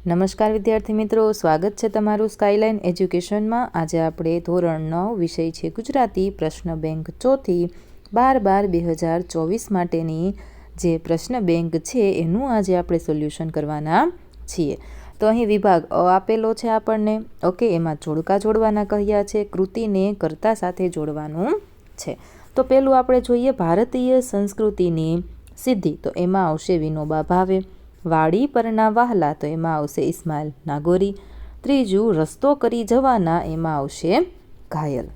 નમસ્કાર વિદ્યાર્થી મિત્રો, સ્વાગત છે તમારું સ્કાયલાઇન એજ્યુકેશનમાં। આજે આપણે ધોરણ 9 વિષય છે ગુજરાતી, પ્રશ્ન બેંક ચોથી 12/12/2024 માટેની જે પ્રશ્ન બેંક છે એનું આજે આપણે સોલ્યુશન કરવાના છીએ। તો અહીં વિભાગ અ આપેલો છે આપણને, ઓકે। એમાં જોડકા જોડવાના કહ્યા છે, કૃતિને કર્તા સાથે જોડવાનું છે। તો પહેલું આપણે જોઈએ ભારતીય સંસ્કૃતિની સિદ્ધિ, તો એમાં આવશે વિનોબા ભાવે। વાડી પરના વહાલા, તો એમાં આવશે ઇસ્માઇલ નાગોરી। ત્રીજું રસ્તો કરી જવાના, એમાં આવશે ઘાયલ।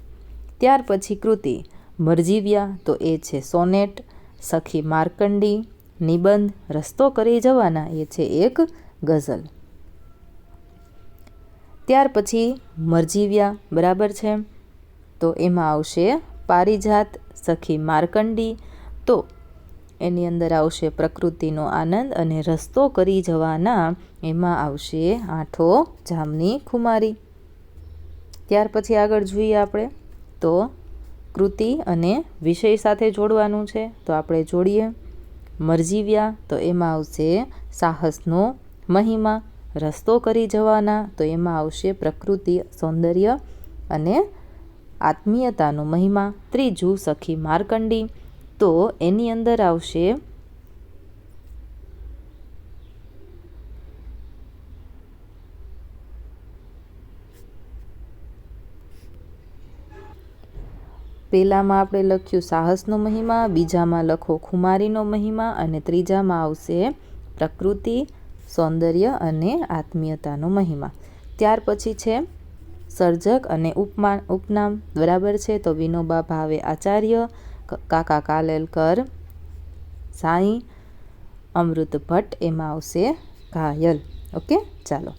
ત્યાર પછી કૃતિ મરજીવ્યા, તો એ છે સોનેટ। સખી માર્કંડી નિબંધ, રસ્તો કરી જવાના એ છે એક ગઝલ। ત્યાર પછી મરજીવ્યા બરાબર છે, તો એમાં આવશે પારિજાત। સખી માર્કંડી, તો એની અંદર આવશે પ્રકૃતિનો આનંદ, અને રસ્તો કરી જવાના એમાં આવશે આઠો જામની ખુમારી। ત્યાર પછી આગળ જોઈએ આપણે, તો કૃતિ અને વિષય સાથે જોડવાનું છે, તો આપણે જોડીએ મરજીવ્યા, તો એમાં આવશે સાહસનો મહિમા। રસ્તો કરી જવાના, તો એમાં આવશે પ્રકૃતિ, સૌંદર્ય અને આત્મીયતાનો મહિમા। ત્રીજું સખી માર્કંડી, તો એની અંદર આવશે પહેલામાં આપણે લખ્યું સાહસનો મહિમા, બીજામાં લખો ખુમારીનો મહિમા, અને ત્રીજામાં આવશે પ્રકૃતિ, સૌંદર્ય અને આત્મીયતાનો મહિમા। ત્યાર પછી છે સર્જક અને ઉપનામ બરાબર છે, તો વિનોબા ભાવે આચાર્ય, કાકા કાલેલકર સાઈ, અમૃત ભટ્ટ એમાં આવશે ઘાયલ, ઓકે। ચાલો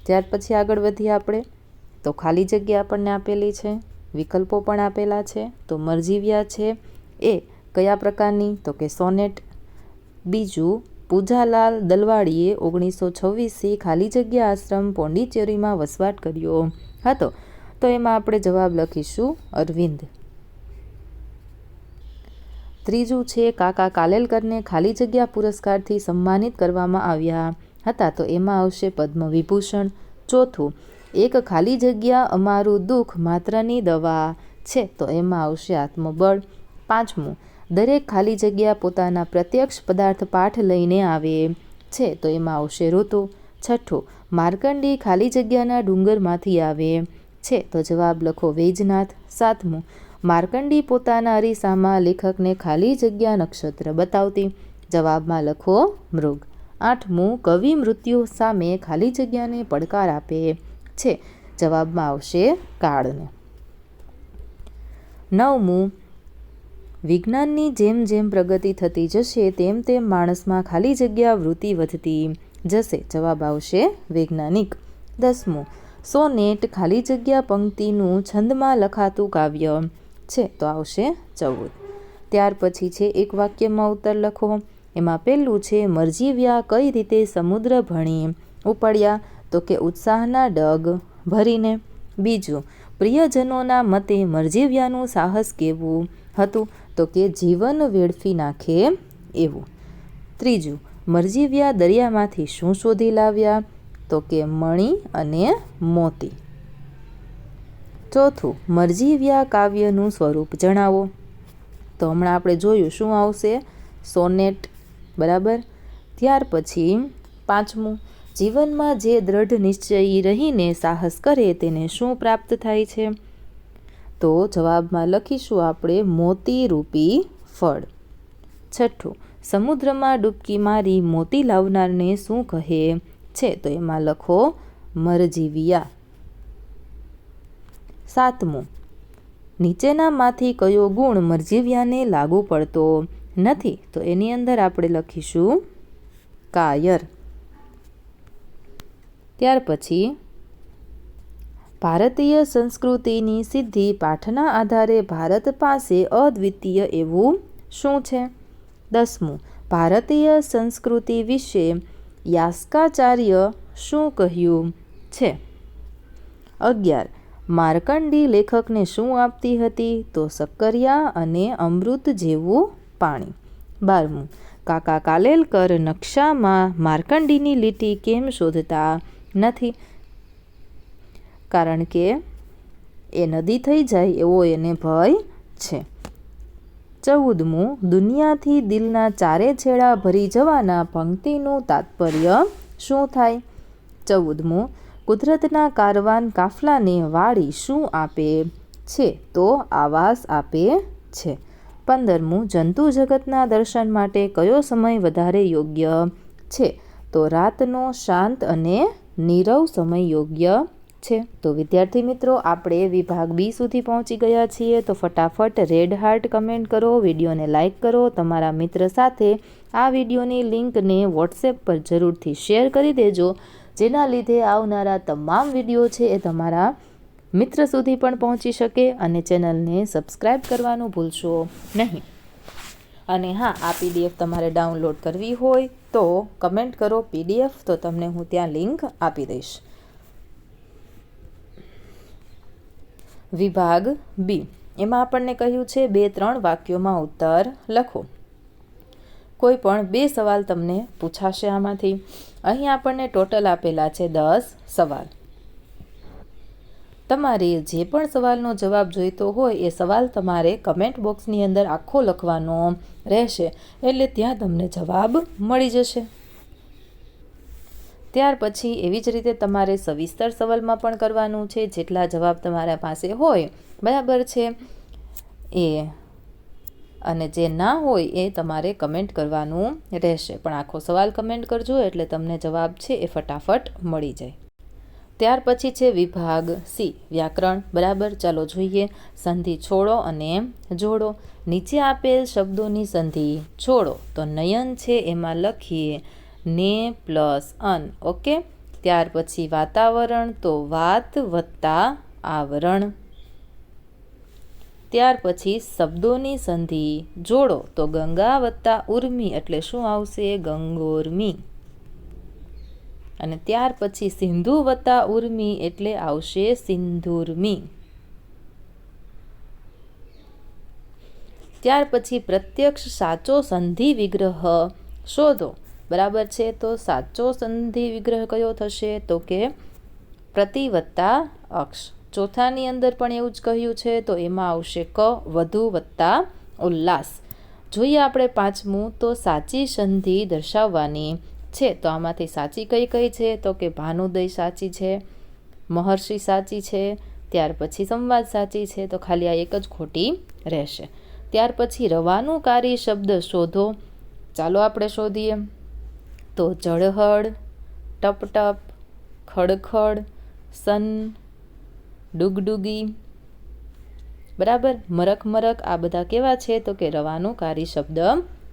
ત્યાર પછી આગળ વધીએ આપણે, તો ખાલી જગ્યા આપણને આપેલી છે, વિકલ્પો પણ આપેલા છે। તો મરજીવ્યા છે એ કયા પ્રકારની, તો કે સોનેટ। બીજું પૂજાલાલ દલવાડીએ 1926 ખાલી જગ્યા આશ્રમ પોંડિચેરીમાં વસવાટ કર્યો હતો, તો એમાં આપણે જવાબ લખીશું અરવિંદ। ત્રીજું છે કાકા કાલેલકરને ખાલી જગ્યા પુરસ્કારથી સન્માનિત કરવામાં આવ્યા હતા, તો એમાં આવશે પદ્મ વિભૂષણ। ચોથું એક ખાલી જગ્યા અમારું દુઃખ માત્રની દવા છે, તો એમાં આવશે આત્મબળ। પાંચમું દરેક ખાલી જગ્યા પોતાના પ્રત્યક્ષ પદાર્થ પાઠ લઈને આવે છે, તો એમાં આવશે ઋતુ। છઠ્ઠું માર્કંડી ખાલી જગ્યાના ડુંગરમાંથી આવે છે, તો જવાબ લખો વૈજનાથ। સાતમું માર્કંડી પોતાના અરીસામાં લેખકને ખાલી જગ્યા નક્ષત્ર બતાવતી, જવાબમાં લખો મૃગ। આઠમું કવિ મૃત્યુ સામે ખાલી જગ્યાને પડકાર આપે છે, જવાબમાં આવશે કાળને। નવમું વિજ્ઞાનની જેમ જેમ પ્રગતિ થતી જશે તેમ તેમ માણસમાં ખાલી જગ્યા વૃત્તિ વધતી જશે, જવાબ આવશે વૈજ્ઞાનિક। 10મું સોનેટ ખાલી જગ્યા પંક્તિનું છંદમાં લખાતું કાવ્ય છે, તો આવશે 14। ત્યાર પછી છે એક વાક્યમાં ઉત્તર લખો, એમાં પહેલું છે મરજીવ્યા કઈ રીતે સમુદ્ર ભણી ઉપડ્યા, તો કે ઉત્સાહના ડગ ભરીને। બીજું પ્રિયજનોના મતે મરજીવ્યાનું સાહસ કેવું હતું, તો કે જીવન વેડફી નાખે એવું। ત્રીજું મરજીવ્યા દરિયામાંથી શું શોધી લાવ્યા, તો કે મણી અને મોતી। ચોથું મરજીવ્યા કાવ્યનું સ્વરૂપ જણાવો, તો હમણાં આપણે જોયું શું આવશે સોનેટ બરાબર। ત્યાર પછી પાંચમું જીવનમાં જે દ્રઢ નિશ્ચયી રહીને સાહસ કરે તેને શું પ્રાપ્ત થાય છે, તો જવાબમાં લખીશું આપણે મોતી રૂપી ફળ। છઠ્ઠું સમુદ્રમાં ડૂબકી મારી મોતી લાવનારને શું કહે છે, તો એમાં લખો મરજીવ્યા। સાતમું નીચેનામાંથી કયો ગુણ મરજીવ્યાને લાગુ પડતો નથી, તો એની અંદર આપણે લખીશું કાયર। ત્યાર પછી ભારતીય સંસ્કૃતિની સિદ્ધિ પાઠના આધારે ભારત પાસે અદ્વિતીય એવું શું છે। 10મું ભારતીય સંસ્કૃતિ વિશે યાસ્કાચાર્ય શું કહ્યું છે। 11 માર્કંડી લેખકને શું આપતી હતી, તો શક્કરિયા અને અમૃત જેવું પાણી। 12મું કાકા કાલેલકર નકશામાં માર્કંડીની લીટી કેમ શોધતા નથી, કારણ કે એ નદી થઈ જાય એવો એને ભય છે. 14મું, દુનિયાથી દિલના ચારે છેડા ભરી જવાના પંક્તિનું તાત્પર્ય શું થાય? 14મું, કુદરતના કારવાન કાફલાને વાળી શું આપે છે? તો આવાસ આપે છે. 15મું, જંતુ જગતના દર્શન માટે કયો સમય વધારે યોગ્ય છે? તો રાતનો શાંત અને નીરવ સમય યોગ્ય છે. તો વિદ્યાર્થી મિત્રો, આપણે વિભાગ બી સુધી પહોંચી ગયા છીએ. તો ફટાફટ રેડ હાર્ટ કમેન્ટ કરો, વિડીયોને લાઇક કરો, તમારા મિત્ર સાથે આ વિડીયોની લિંકને વોટ્સએપ પર જરૂરથી શેર કરી દેજો, જેના લીધે આવનારા તમામ વિડીયો છે એ તમારા મિત્ર સુધી પણ પહોંચી શકે. અને ચેનલને સબસ્ક્રાઈબ કરવાનું ભૂલશો નહીં. અને હા, આ PDF તમારે ડાઉનલોડ કરવી હોય તો કમેન્ટ કરો PDF, તો તમને હું ત્યાં લિંક આપી દઈશ. વિભાગ બી, એમાં આપણને કહ્યું છે 2-3 વાક્યોમાં ઉત્તર લખો. કોઈ પણ 2 સવાલ તમને પૂછાશે આમાંથી. અહીં આપણને ટોટલ આપેલા છે 10 સવાલ. તમારે જે પણ સવાલનો જવાબ જોઈતો હોય એ સવાલ તમારે કમેન્ટ બોક્સની અંદર આખો લખવાનો રહેશે, એટલે ત્યાં તમને જવાબ મળી જશે. ત્યાર પછી એવી જ રીતે તમારે સવિસ્તર સવાલમાં પણ કરવાનું છે. જેટલા જવાબ તમારા પાસે હોય, બરાબર છે, એ અને જે ના હોય એ તમારે કમેન્ટ કરવાનું રહેશે. પણ આખો સવાલ કમેન્ટ કરજો એટલે તમને જવાબ છે એ ફટાફટ મળી જાય. ત્યાર પછી છે વિભાગ સી, વ્યાકરણ. બરાબર, ચાલો જોઈએ. સંધિ છોડો અને જોડો. નીચે આપેલ શબ્દોની સંધિ છોડો. તો નયન છે એમાં લખીએ ને પ્લસ અન. ઓકે. ત્યાર પછી વાતાવરણ, તો વાત વત્તા આવરણ. ત્યાર પછી શબ્દોની સંધિ જોડો. તો ગંગા વત્તા ઉર્મી એટલે શું આવશે? ગંગોર્મી. અને ત્યાર પછી સિંધુ વત્તા ઉર્મી એટલે આવશે સિંધુર્મી. ત્યાર પછી પ્રત્યક્ષ સાચો સંધિ વિગ્રહ શોધો. બરાબર છે, તો સાચો સંધિ વિગ્રહ કયો થશે? તો કે પ્રતિ વત્તા અક્ષ. ચોથાની અંદર પણ એવું જ કહ્યું છે, તો એમાં આવશે ક, વધુ વત્તા ઉલ્લાસ. જોઈએ આપણે 5મું, તો સાચી સંધિ દર્શાવવાની છે. તો આમાંથી સાચી કઈ કઈ છે? તો કે ભાનુદય સાચી છે, મહર્ષિ સાચી છે, ત્યાર પછી સંવાદ સાચી છે. તો ખાલી આ એક જ ખોટી રહેશે. ત્યાર પછી રવાનુંકારી શબ્દ શોધો. ચાલો આપણે શોધીએ. તો ઝળહળ, ટપટપ, ખડખડ, સન, ડુગડુગી. બરાબર, મરક મરક, આ બધા કેવા છે? તો કે રવાનુંકારી શબ્દ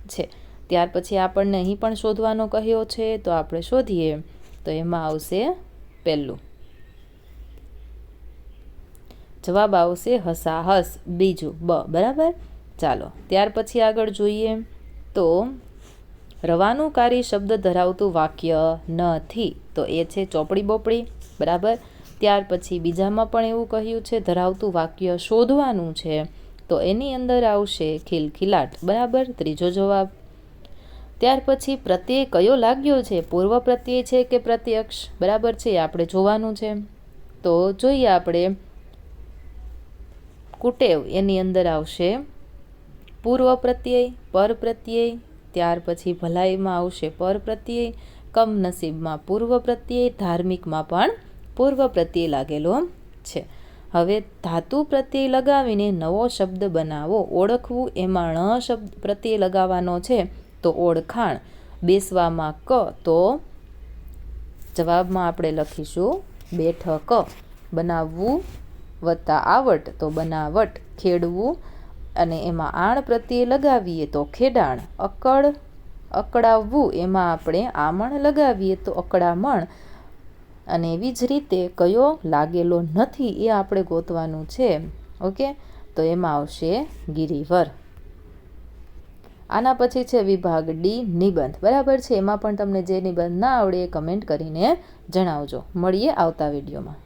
છે. ત્યાર પછી આપણને અહીં પણ શોધવાનો કહ્યો છે, તો આપણે શોધીએ. તો એમાં આવશે પહેલું, જવાબ આવશે હસાહસ. બીજું બ. બરાબર, ચાલો ત્યાર પછી આગળ જોઈએ. તો રવાનુંકારી શબ્દ ધરાવતું વાક્ય નથી. તો એ છે ચોપડી બોપડી. બરાબર. ત્યાર પછી બીજામાં પણ એવું કહ્યું છે ધરાવતું વાક્ય શોધવાનું છે. તો એની અંદર આવશે ખિલખિલાટ. બરાબર, ત્રીજો જવાબ. ત્યાર પછી પ્રત્યય કયો લાગ્યો છે? પૂર્વ પ્રત્યય છે કે પ્રત્યક્ષ? બરાબર છે, આપણે જોવાનું છે. તો જોઈએ આપણે. કુટેવ, એની અંદર આવશે પૂર્વ પ્રત્યય, પર પ્રત્યય. ત્યાર પછી ભલાઈમાં આવશે પર પ્રત્યય, કમનસીબમાં પૂર્વ પ્રત્યય, ધાર્મિકમાં પણ પૂર્વ પ્રત્યય લાગેલો છે. હવે ધાતુ પ્રત્યય લગાવીને નવો શબ્દ બનાવો. ઓળખવું, એમાં ણ શબ્દ પ્રત્યય લગાવવાનો છે, તો ઓળખાણ. બેસવામાં ક, તો જવાબમાં આપણે લખીશું બેઠક. બનાવવું વત્તા આવટ, તો બનાવટ. ખેડવું, અને એમાં આણ પ્રત્યે લગાવીએ તો ખેડાણ. અકળ, અકળાવવું, એમાં આપણે આમણ લગાવીએ તો અકળામણ. અને એવી જ રીતે કયો લાગેલો નથી એ આપણે ગોતવાનું છે. ઓકે, તો એમાં આવશે ગિરિવર. આના પછી છે વિભાગ ડી, નિબંધ. બરાબર છે, એમાં પણ તમને જે નિબંધ ના આવડે એ કમેન્ટ કરીને જણાવજો. મળીએ આવતા વિડીયોમાં.